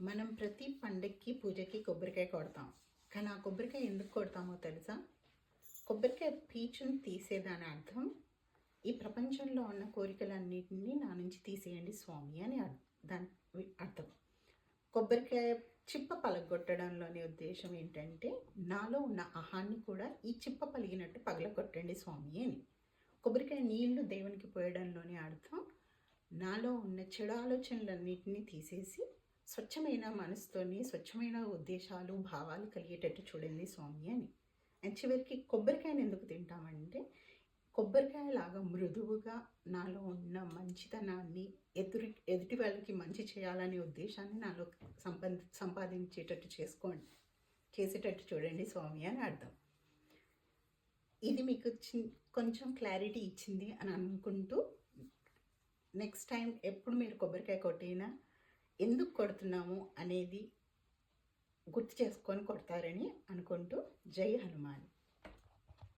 మనం ప్రతి పండక్కి పూజకి కొబ్బరికాయ కొడతాం. కానీ ఆ కొబ్బరికాయ ఎందుకు కొడతామో తెలుసా? కొబ్బరికాయ పీచుని తీసేదాని అర్థం, ఈ ప్రపంచంలో ఉన్న కోరికలన్నిటినీ నా నుంచి తీసేయండి స్వామి అని దాని అర్థం. కొబ్బరికాయ చిప్ప పలగొట్టడంలోని ఉద్దేశం ఏంటంటే, నాలో ఉన్న అహాన్ని కూడా ఈ చిప్ప పలిగినట్టు పగలగొట్టండి స్వామి అని. కొబ్బరికాయ నీళ్లు దేవునికి పోయడంలోని అర్థం, నాలో ఉన్న చెడు ఆలోచనలన్నింటినీ తీసేసి స్వచ్ఛమైన మనసుతోని స్వచ్ఛమైన ఉద్దేశాలు భావాలు కలిగేటట్టు చూడండి స్వామి అని. అండ్ చివరికి కొబ్బరికాయను ఎందుకు తింటామంటే, కొబ్బరికాయలాగా మృదువుగా నాలో ఉన్న మంచితనాన్ని ఎదుటి వాళ్ళకి మంచి చేయాలనే ఉద్దేశాన్ని నాలో సంపాదించేటట్టు చేసేటట్టు చూడండి స్వామి అని అర్థం. ఇది మీకు కొంచెం క్లారిటీ ఇచ్చింది అని అనుకుంటూ, నెక్స్ట్ టైం ఎప్పుడు మీరు కొబ్బరికాయ కొట్టినా ఎందుకు కొడుతున్నాము అనేది గుర్తు చేసుకొని కొడతారని అనుకుంటూ, జై హనుమాన్.